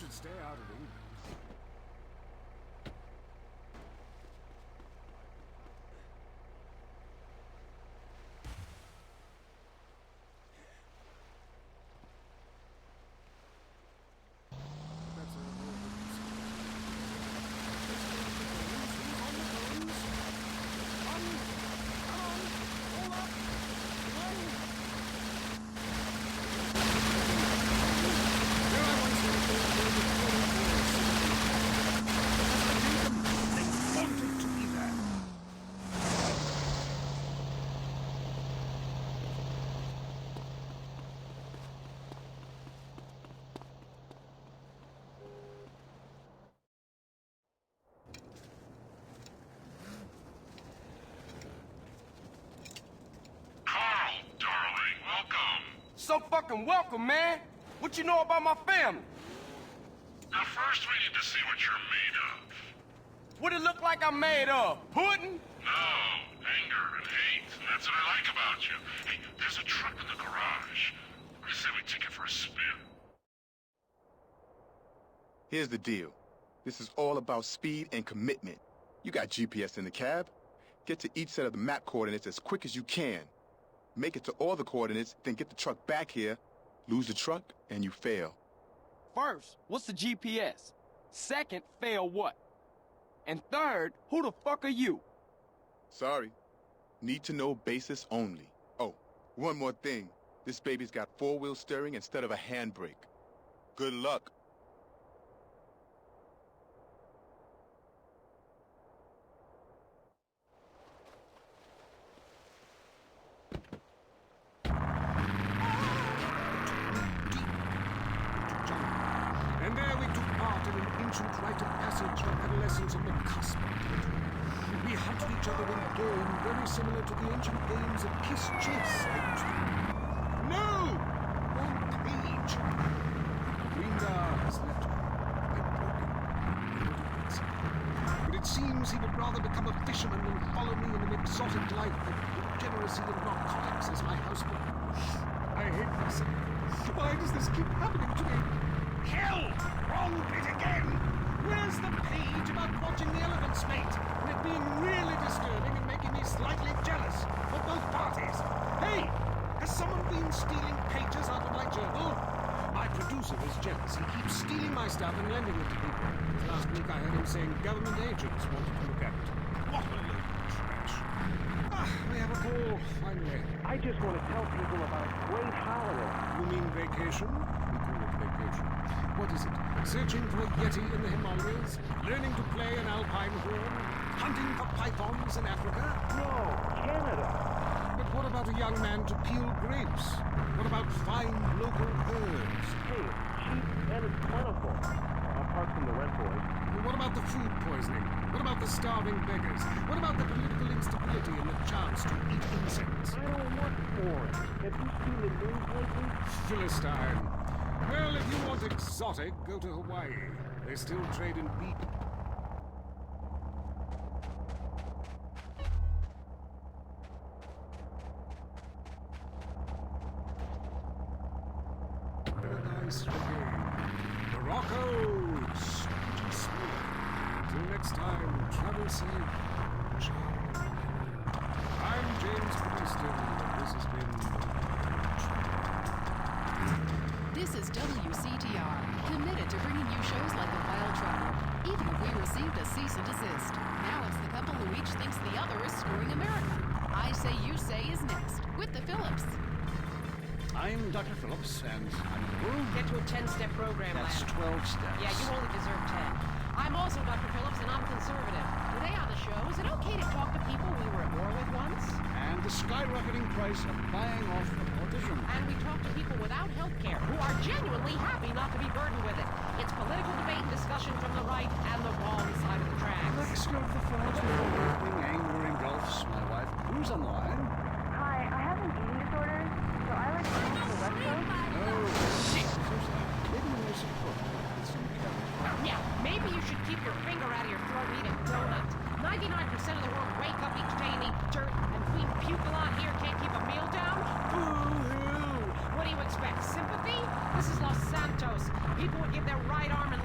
should stay out of England. So fucking welcome, man. What you know about my family? Now first we need to see what you're made of. What it look like I'm made of? Pudding? No, anger and hate. That's what I like about you. Hey, there's a truck in the garage. I say we take it for a spin. Here's the deal. This is all about speed and commitment. You got GPS in the cab. Get to each set of the map coordinates as quick as you can. Make it to all the coordinates, then get the truck back here. Lose the truck, and you fail. First, what's the GPS? Second, fail what? And third, who the fuck are you? Sorry. Need to know basis only. Oh, one more thing. This baby's got four-wheel steering instead of a handbrake. Good luck. And there we took part in an ancient rite of passage for adolescents on the cusp of puberty. We hunted each other in a game very similar to the ancient games of kiss chase I used to play. No! Wrong page! Linda has left me. I'm broken. But it seems he would rather become a fisherman than follow me in an exotic life that degeneracy in narcotics as my houseboat. I hate myself. Why does this keep happening to me? Hell! Wrong bit again! Where's the page about watching the elephants mate? And it being really disturbing and making me slightly jealous for both parties. Hey! Has someone been stealing pages out of my journal? My producer is jealous. He keeps stealing my stuff and lending it to people. Last week I heard him saying government agents wanted to look at it. What a load of trash. We have a call, finally. I just want to tell people about a great holiday. You mean vacation? We call it vacation. What is it? Searching for a yeti in the Himalayas? Learning to play an alpine horn? Hunting for pythons in Africa? No, Canada. But what about a young man to peel grapes? What about fine local herbs? Hey, it's cheap and it's plentiful. Apart from the rent boys. What about the food poisoning? What about the starving beggars? What about the political instability and the chance to eat insects? I don't want foreign. Have you seen the news lately? Philistine. Well, if you want exotic, go to Hawaii. They still trade in beef. Paradise Regained. Morocco! Until next time, travel safe. Ciao. I'm James Preston, and this has been... This is WCTR, committed to bringing you shows like The Wild Traveler, even if we received a cease and desist. Now it's the couple who each thinks the other is screwing America. I Say You Say is next, with the Phillips. I'm Dr. Phillips, and I'm the world. Get to a 10-step program, That's lad. 12 steps. Yeah, you only deserve 10. I'm also Dr. Phillips, and I'm conservative. Today on the show, is it okay to talk to people we were at war with once? And the skyrocketing price of buying off a politician. And we talk to people without health care who are genuinely happy not to be burdened with it. It's political debate and discussion from the right and the wrong side of the tracks. Let's go to the front. Opening anger engulfs my wife. Who's on the line? Hi, I have an eating disorder, so I like to go to the West Coast. Oh, shit. So sad. Maybe we need some cook. Yeah, maybe you should keep your finger out of your throat and eat a donut. 99% of the world wake up each day and eat dirt, and Queen Puke a lot here can't keep a meal down? Boo-hoo! What do you expect, sympathy? This is Los Santos. People would give their right arm and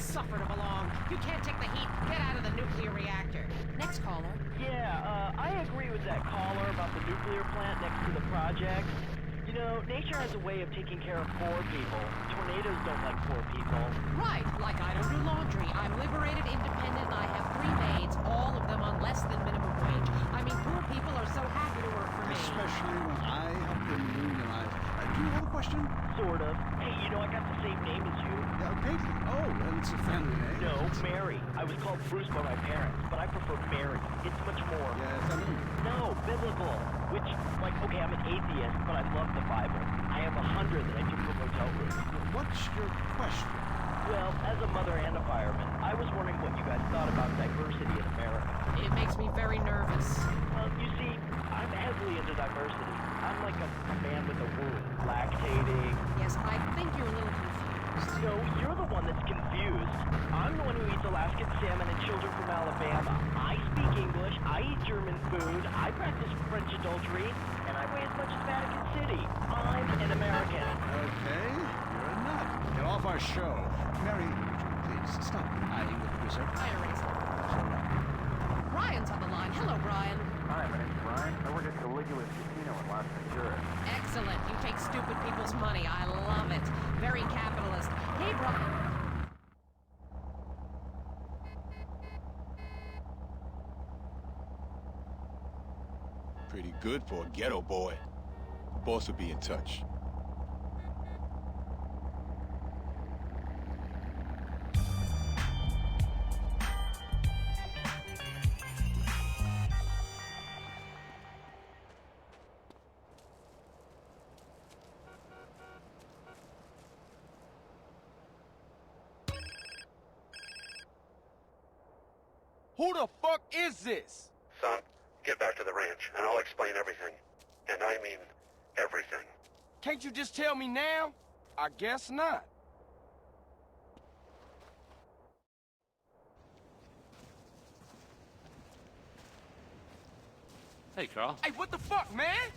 suffer to belong. You can't take the heat. Get out of the nuclear reactor. Next caller. Yeah, I agree with that caller about the nuclear plant next to the project. You know, nature has a way of taking care of poor people. Tornadoes don't like poor people. Right, like I don't do laundry. I'm liberated, independent, and I have 3 maids, all of them on less than minimum wage. I mean, poor people are so happy to work for me. Especially when I help them unionize. Do you have a question? Sort of. Hey, you know, I got the same name as you. Paisley. Oh, well, it's a family name. No, Mary. I was called Bruce by my parents, but I prefer Mary. It's much more. Yes, I mean. No, biblical. Which, like, okay, I'm an atheist, but I love the Bible. I have 100 that I took from hotel rooms. What's your question? Well, as a mother and a fireman, I was wondering what you guys thought about diversity in America. It makes me very nervous. You see, I'm heavily into diversity. I'm like a man with a wound, lactating. Yes, I think you're a little confused. No, you're the one that's confused. I'm the one who eats Alaskan salmon and children from Alabama. I speak English, I eat German food, I practice French adultery, and I weigh as much as Vatican City. I'm an American. Okay, you're a nut. Get off our show. Mary, please stop eyeing the producer. I already said that. Brian's on the line. Hello, Brian. Hi, my name's Brian. I work at Caligula's Casino in Las Venturas. Excellent. You take stupid people's money. I love it. Very capitalist. Hey, Brian. Pretty good for a ghetto boy. The boss will be in touch. Who the fuck is this? Son, get back to the ranch, and I'll explain everything. And I mean everything. Can't you just tell me now? I guess not. Hey, Carl. Hey, what the fuck, man?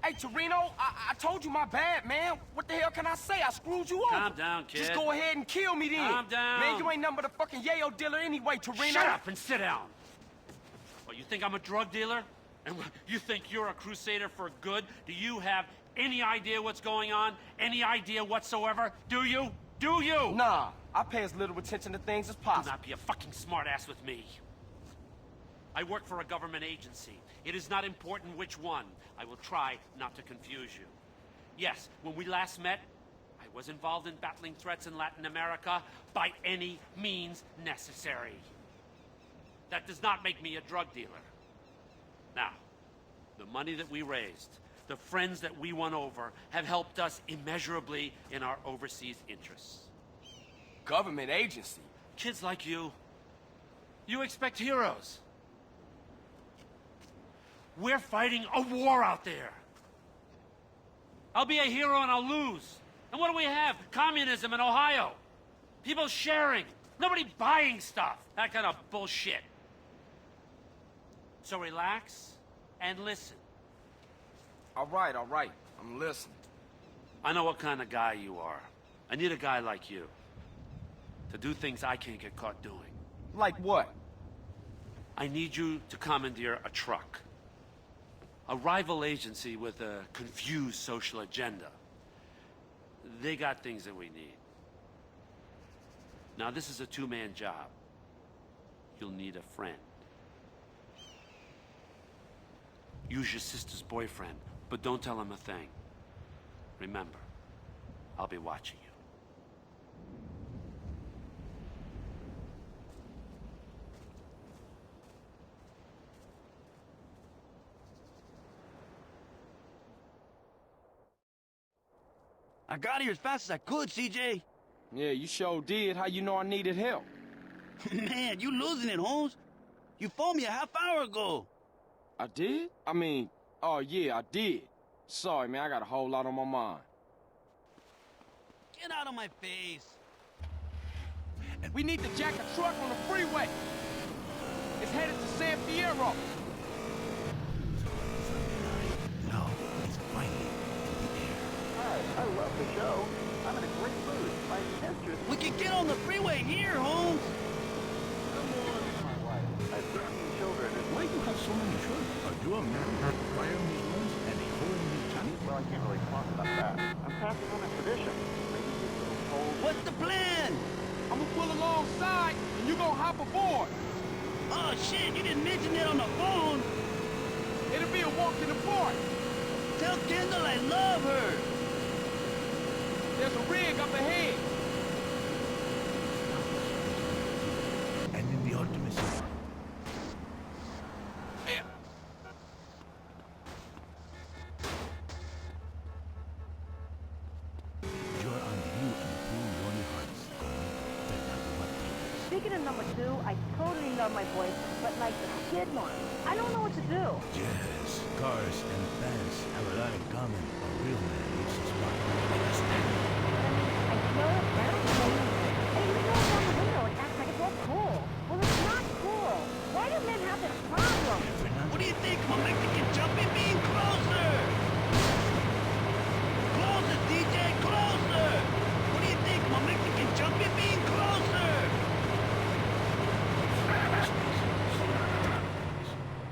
Hey, Torino, I told you my bad, man. What the hell can I say? I screwed you over. Calm down, kid. Just go ahead and kill me then. Calm down. Man, you ain't nothing but a fucking yayo dealer anyway, Torino. Shut up and sit down. What, you think I'm a drug dealer? And you think you're a crusader for good? Do you have any idea what's going on? Any idea whatsoever? Do you? Do you? Nah, I pay as little attention to things as Do possible. not be a fucking smartass with me. I work for a government agency. It is not important which one. I will try not to confuse you. Yes, when we last met, I was involved in battling threats in Latin America by any means necessary. That does not make me a drug dealer. Now, the money that we raised, the friends that we won over, have helped us immeasurably in our overseas interests. Government agency? Kids like you expect heroes. We're fighting a war out there. I'll be a hero and I'll lose. And what do we have? Communism in Ohio. People sharing. Nobody buying stuff. That kind of bullshit. So relax and listen. All right. I'm listening. I know what kind of guy you are. I need a guy like you to do things I can't get caught doing. Like what? I need you to commandeer a truck. A rival agency with a confused social agenda. They got things that we need. Now, this is a two-man job. You'll need a friend. Use your sister's boyfriend, but don't tell him a thing. Remember, I'll be watching you. I got here as fast as I could, CJ. Yeah, you sure did. How you know I needed help? Man, you losing it, Holmes. You phoned me a half hour ago. I did? I mean, oh yeah, I did. Sorry, man, I got a whole lot on my mind. Get out of my face. We need to jack a truck on the freeway. It's headed to San Fierro. No, he's fighting in the air. Hi, I love the show. I'm in a great mood. My mistress... We can get on the freeway here, Holmes. Come on, my wife. I have 13 children and... Why do you have so many children? Are you a man firing his guns and a hole in his tummy? Well, I can't really talk about that. I'm passing on a tradition. Maybe these little holes... What's the plan? I'm gonna pull alongside, and you gonna hop aboard. Oh, shit, you didn't mention that on the phone. It'll be a walk in the park. Tell Kendall I love her. There's a rig up ahead. And in the ultimate scenario. You're on you and cool lonely hearts. Speaking of number 2, I totally love my voice, but like the skid mark, I don't know what to do. Yes, cars and fans have a lot in common. A real man leaves his mark like a stand. I slow it down, and you roll down the window and act like it's all cool. Well, it's not cool. Why do men have this problem? What do you think? My Mexican jumpy bean? Closer! Closer, DJ, closer! What do you think? My Mexican jumpy bean? Closer!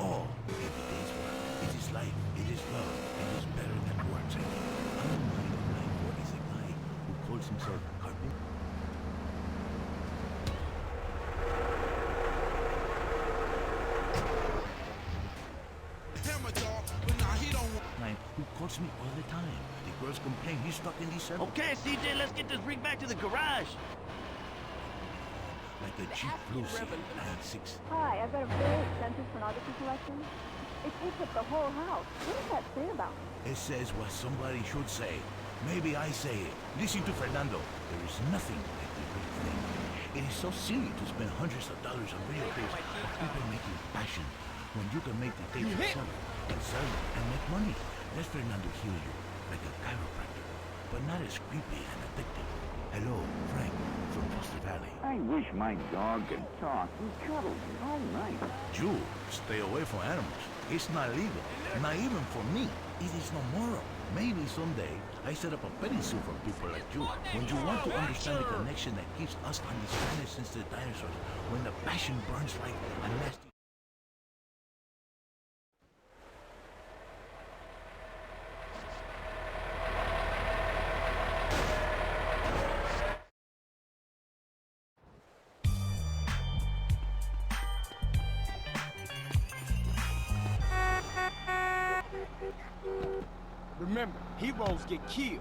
All in today's world, it is life, it is love, it is better than words. I'm a man of 940s, a guy who calls himself Carpenter. Man, who calls me all the time. The girls complain he's stuck in these circles. Okay, CJ, let's get this rig back to the garage. Like a cheap Lucy, 96. Hi, I've got a very expensive pornography collection. It takes up the whole house. What does that say about me? It says what somebody should say. Maybe I say it. Listen to Fernando. There is nothing like the real thing. It is so silly to spend hundreds of dollars on video tapes of people making passion when you can make the tapes yourself and sell them and make money. Let Fernando heal you like a chiropractor, but not as creepy and addictive. Hello, Frank from Foster Valley. I wish my dog could talk and cuddle me all night. You stay away from animals. It's not legal, not even for me. It is no moral. Maybe someday I set up a petting zoo for people like you. When you want to understand the connection that keeps us on this planet since the dinosaurs, when the passion burns like a nasty... Remember, heroes get killed.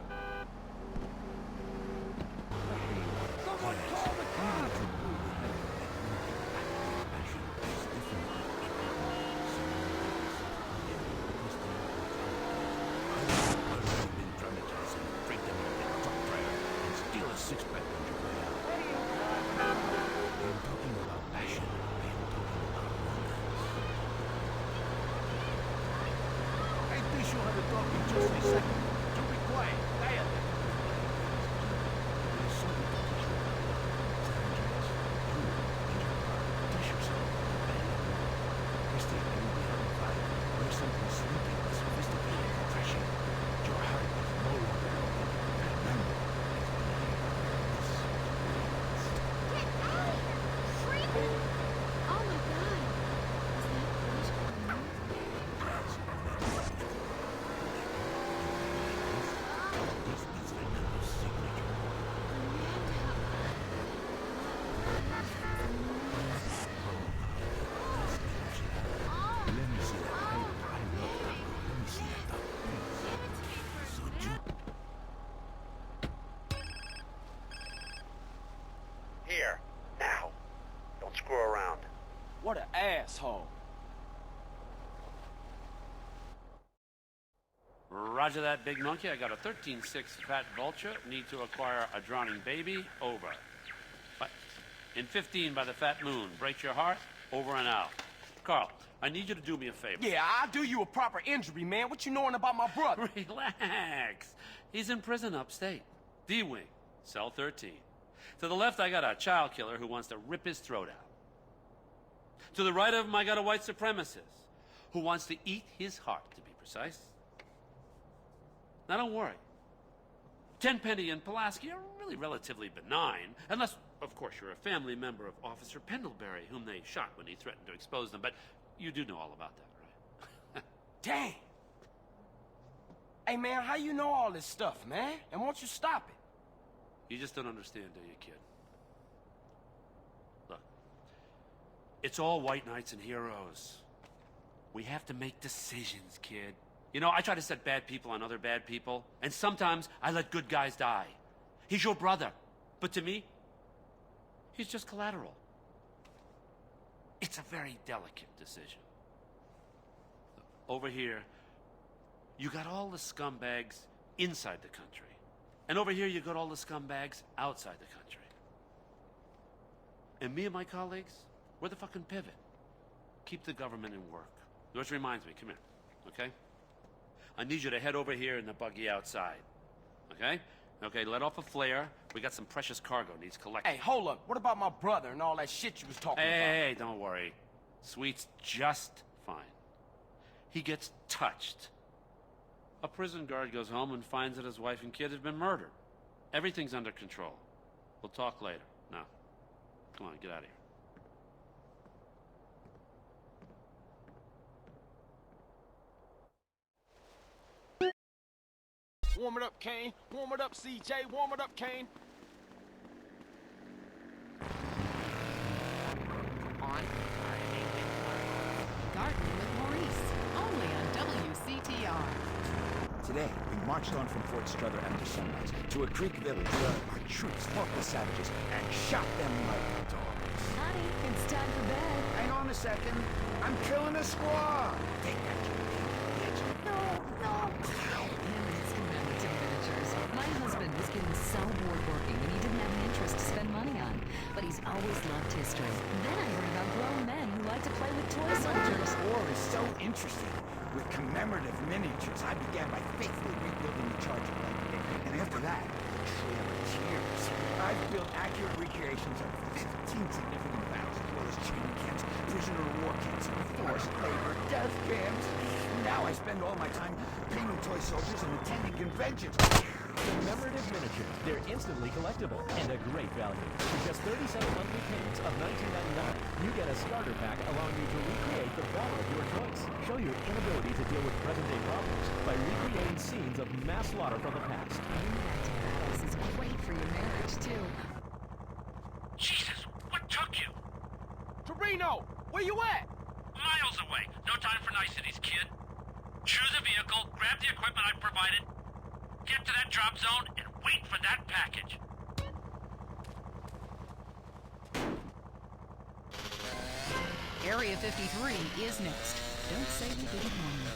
Someone call the cops! Six-pack on your way out. I am talking about passion. I am talking about romance. Hey, be sure to talk in just a second. You be quiet. Quiet. There is something to teach you about San Andreas. You and your car. Teach yourself. Christy, you will be on fire. Wear something sleepy but sophisticated and trashy. Your heart is no longer broken. Fernando has been here. Get out of here! Freeman! Oh my god! Is that British Army? This is Fernando's signature. Let me see that. I love that. Let me see that. So Here, now. Don't screw around. What an asshole. Roger that, big monkey. I got a 13-6 fat vulture. Need to acquire a drowning baby. Over. But in 15 by the fat moon. Break your heart. Over and out. Carl, I need you to do me a favor. Yeah, I'll do you a proper injury, man. What you knowing about my brother? Relax. He's in prison upstate. D-Wing, cell 13. To the left, I got a child killer who wants to rip his throat out. To the right of him, I got a white supremacist who wants to eat his heart, to be precise. Now, don't worry. Tenpenny and Pulaski are really relatively benign, unless, of course, you're a family member of Officer Pendlebury, whom they shot when he threatened to expose them. But you do know all about that, right? Dang. Hey, man, how you know all this stuff, man? And won't you stop it? You just don't understand, do you, kid? Look, it's all white knights and heroes. We have to make decisions, kid. You know, I try to set bad people on other bad people, and sometimes I let good guys die. He's your brother, but to me, he's just collateral. It's a very delicate decision. Over here, you got all the scumbags inside the country. And over here, you got all the scumbags outside the country. And me and my colleagues, we're the fucking pivot. Keep the government in work. Which reminds me, come here, okay? I need you to head over here in the buggy outside, okay? Okay, let off a flare. We got some precious cargo needs collecting. Hey, hold up. What about my brother and all that shit you was talking about? Hey, don't worry. Sweet's just fine. He gets touched. A prison guard goes home and finds that his wife and kid have been murdered. Everything's under control. We'll talk later. Now, come on, get out of here. Warm it up, Kane. Warm it up, CJ. Warm it up, Kane. On. Garden with Maurice. Only on WCTR. Today, we marched on from Fort Strother after sunrise to a creek village where our troops fought the savages and shot them like dogs. Honey, it's time for bed. Hang on a second. I'm killing a squaw. Take that, bitch. No. Him and his commemorative miniatures. My husband was getting so bored working and he didn't have an interest to spend money on. But he's always loved history. Then I heard about grown men who like to play with toy soldiers. This war is so interesting. With commemorative miniatures, I began by faithfully rebuilding the charger blade. And after that, a trail of tears. I've built accurate recreations of 15 significant battles, as well as training camps, prisoner of war camps, forced labor, death camps. Now I spend all my time painting toy soldiers and attending conventions. Commemorative miniatures. They're instantly collectible and a great value. For just 37 monthly payments of $19.99, you get a starter pack allowing you to recreate the battle of your choice. Show your inability to deal with present-day problems by recreating scenes of mass slaughter from the past. Getting back to battles is great for your marriage, too. Jesus, what took you? Torino, where you at? Miles away. No time for niceties, kid. Choose a vehicle, grab the equipment I've provided, get to that drop zone, and wait for that package. Area 53 is next. Don't say we didn't warn you.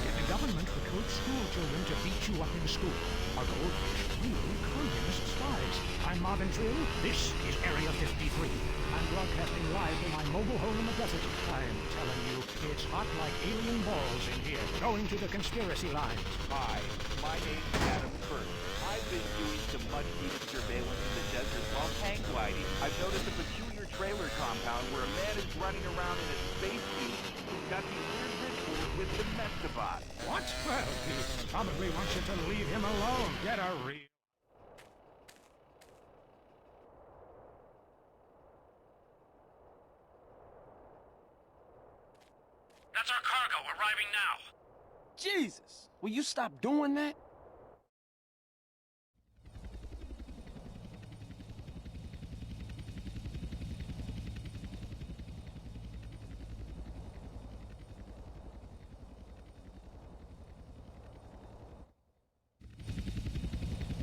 If the government recruits school children to beat you up in school, are goldfish really communist spies? I'm Marvin Trill. This is Area 53. I'm broadcasting live from my mobile home in the desert. I'm telling you, it's hot like alien balls in here. Going to the conspiracy lines. Hi, my name's Adam Kurt. I've been doing some much-needed surveillance in the desert while hang gliding. I've noticed a peculiar trailer compound where a man is running around in a spacesuit who's got these weird rituals with the Mestobot. What? Well, he probably wants you to leave him alone. Get a real... That's our cargo arriving now. Jesus, will you stop doing that?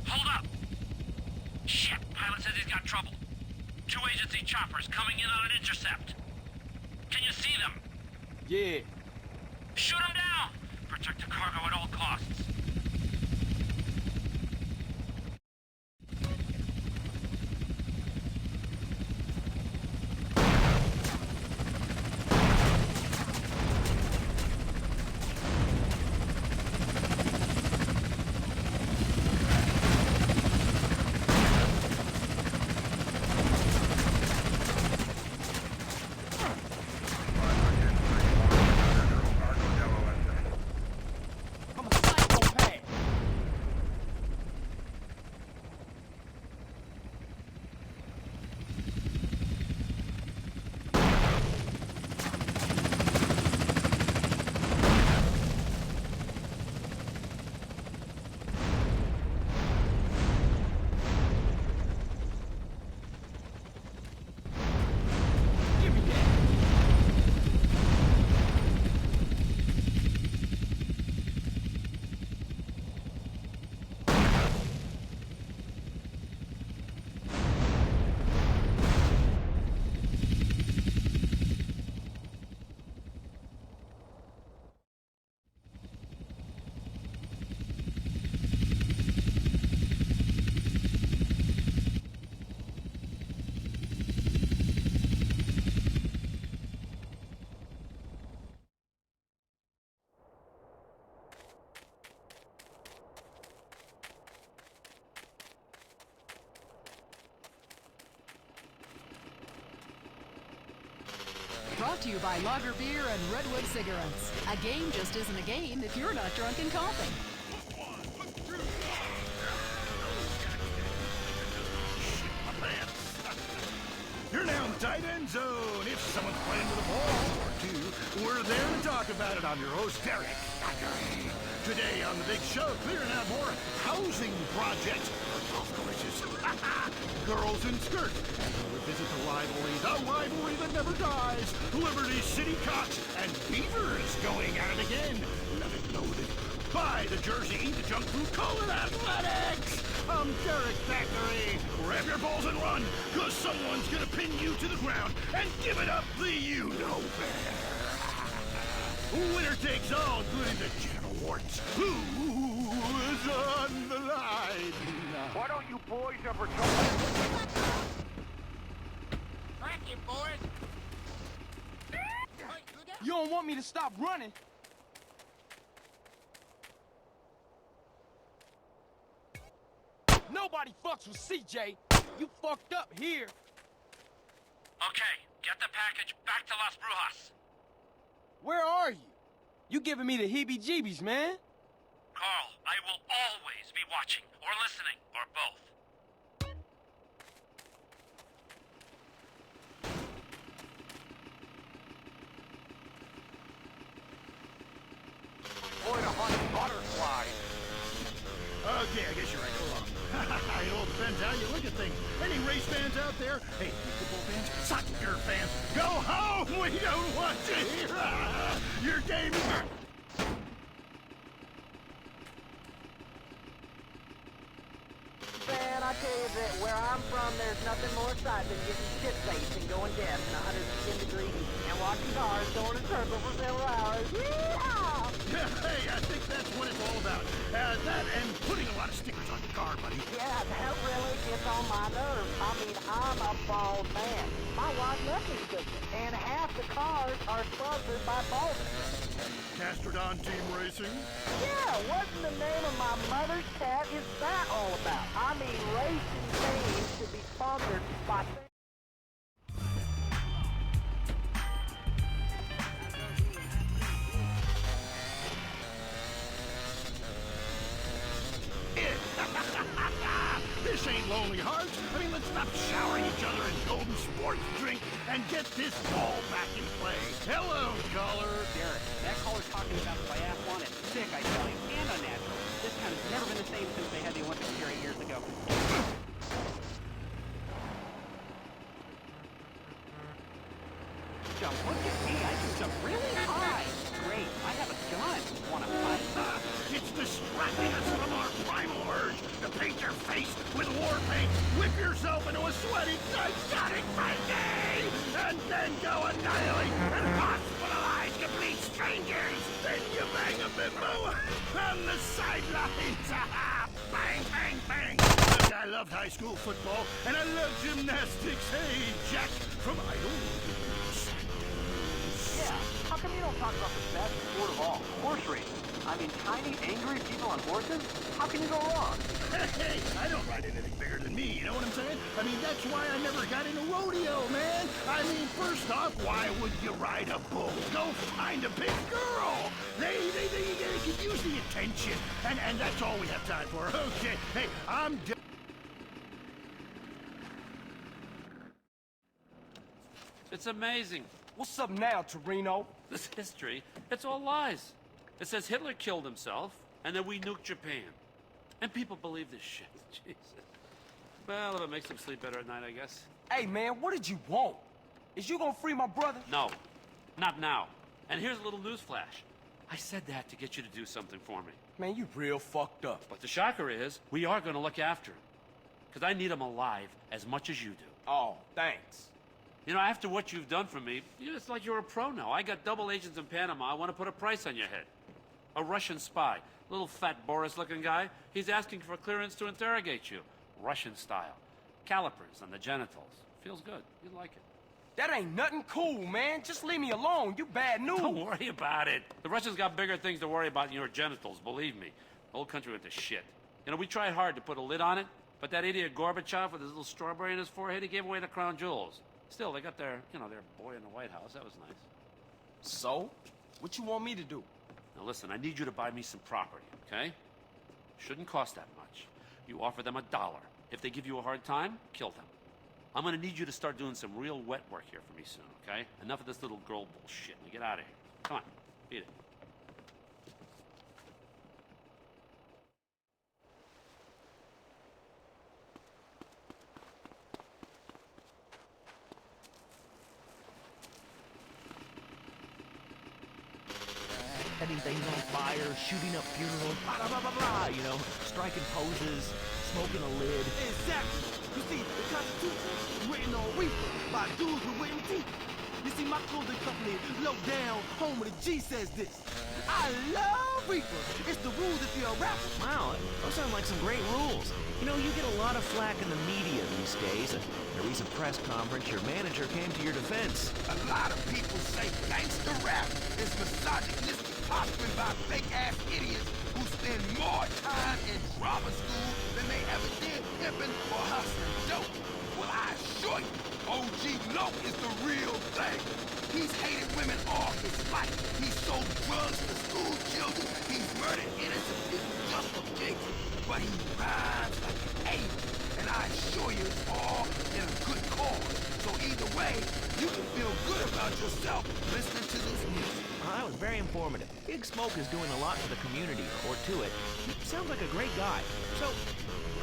Hold up! Shit, pilot says he's got trouble. 2 agency choppers coming in on an intercept. Can you see them? Yeah. Shoot them down! Protect the cargo at all costs. brought to you by Lager Beer and Redwood Cigarettes. A game just isn't a game if you're not drunk and coughing. You're now in the tight end zone. If someone's playing with a ball or two, we're there to talk about it. I'm your host, Derek. Today on the big show, clearing out more housing projects for golf courses. Girls in skirts. And we'll visit the rivalry that never dies. Liberty City Cox and Beavers going at it again. Love it loaded. Buy the jersey, eat the junk food, call it athletics. I'm Derek Thackeray. Grab your balls and run, cause someone's gonna pin you to the ground and give it up the you-know-better. Winner takes all, including the genital warts. Who is on the line? Why don't you boys ever talk? Crack it, boys! You don't want me to stop running? Nobody fucks with CJ. You fucked up here. Okay, get the package back to Las Brujas. Where are you? You giving me the heebie-jeebies, man. Carl, I will always be watching, or listening, or both. Boy, to hunt butterflies. Okay, I guess you're right. Go along. It all depends how you look at things. Any race fans out there? Hey, football fans? Soccer fans? Go home! We don't want to hear your game. Man, I tell you that where I'm from, there's nothing more exciting than getting shit-faced and going deaf in 110 degrees heat and watching cars going in circles for several hours. Yeehaw! Hey, I think that's what it's all about. That and putting a lot of stickers on your car, buddy. Yeah, that really gets on my nerves. I mean, I'm a bald man. My wife nothing's cooking, and half the cars are sponsored by Baldwin. Castrodon Team Racing? Yeah, what's the name of my mother's cat is that all about? I mean, racing teams should be sponsored by... This ain't Lonely Hearts. I mean, let's stop showering each other in golden sports drink and get this ball back in play. Hello, caller. Derek, that caller's talking about the biathlon is sick, I tell you, and unnatural. This town has never been the same since they had the Olympics here 8 years ago. Jump, look at me, I can jump really high. Great, I have a gun. Wanna fight? It's distracting us from our primal urge to paint your face with war paint, whip yourself into a sweaty, psychotic frenzy, and then go annihilate and hospitalize complete strangers. Then you bang a bimbo on the sidelines. Bang, bang, bang. Look, I loved high school football, and I loved gymnastics. Hey, Jack from Idol. Yeah, how come you don't talk about the best sport of all, horse racing? I mean, tiny, angry people on horses? How can you go wrong? Hey, I don't ride anything bigger than me, you know what I'm saying? I mean, that's why I never got into rodeo, man. I mean, first off, why would you ride a bull? Go find a big girl. They could use the attention, and that's all we have time for. Okay, hey, I'm done. It's amazing. What's up now, Torino? This history, it's all lies. It says Hitler killed himself, and then we nuked Japan. And people believe this shit. Jesus. Well, if it makes them sleep better at night, I guess. Hey, man, what did you want? Is you gonna free my brother? No, not now. And here's a little news flash. I said that to get you to do something for me. Man, you real fucked up. But the shocker is, we are gonna look after him. Because I need him alive as much as you do. Oh, thanks. You know, after what you've done for me, it's like you're a pro now. I got double agents in Panama. I want to put a price on your head. A Russian spy, little fat Boris-looking guy. He's asking for clearance to interrogate you. Russian style. Calipers on the genitals. Feels good. You'd like it. That ain't nothing cool, man. Just leave me alone. You bad news. Don't worry about it. The Russians got bigger things to worry about than your genitals, believe me. The whole country went to shit. You know, we tried hard to put a lid on it, but that idiot Gorbachev with his little strawberry in his forehead, he gave away the crown jewels. Still, they got their, their boy in the White House. That was nice. So? What you want me to do? Now listen, I need you to buy me some property, okay? Shouldn't cost that much. You offer them $1. If they give you a hard time, kill them. I'm gonna need you to start doing some real wet work here for me soon, okay? Enough of this little girl bullshit. Now get out of here. Come on, beat it. Setting things on fire, shooting up funerals, blah, blah, blah, blah, blah, you know, striking poses, smoking a lid. Exactly. You see, the Constitution is written on reefer by dudes with written teeth. You see, my clothing company, Low Down, home of the G, says this. I love reefer. It's the rules if you're a rapper. Wow, those sound like some great rules. You know, you get a lot of flack in the media these days. At a recent press conference, your manager came to your defense. A lot of people say gangster rap is misogynistic, posturing by fake-ass idiots who spend more time in drama school than they ever did pimping or hustling dope. Well, I assure you, OG Loc is the real thing. He's hated women all his life. He sold drugs to school children. He's murdered innocent people just for kicks. But he rhymes like an angel. And I assure you it's all in a good cause. So either way, you can feel good about yourself listening to this music. That was very informative. Big Smoke is doing a lot for the community, or to it. He sounds like a great guy. So,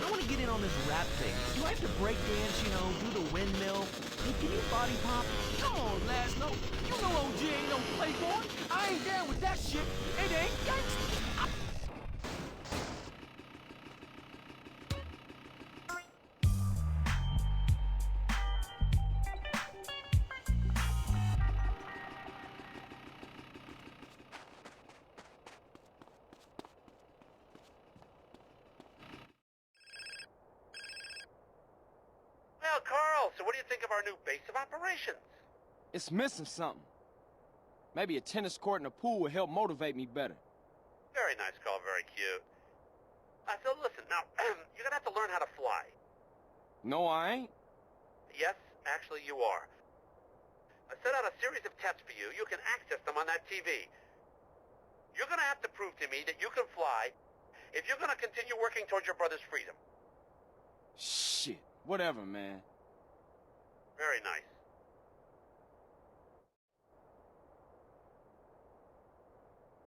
I want to get in on this rap thing. Do I have to break dance, you know, do the windmill? Hey, can you body pop? Come on, Laszlo. You know OG ain't no playboy. I ain't down with that shit. It ain't gangster. Well, Carl, so what do you think of our new base of operations? It's missing something. Maybe a tennis court and a pool would help motivate me better. Very nice, Carl, very cute. So listen, now, you're gonna have to learn how to fly. No, I ain't. Yes, actually you are. I set out a series of tests for you. You can access them on that TV. You're gonna have to prove to me that you can fly if you're gonna continue working towards your brother's freedom. Shit. Whatever, man. Very nice.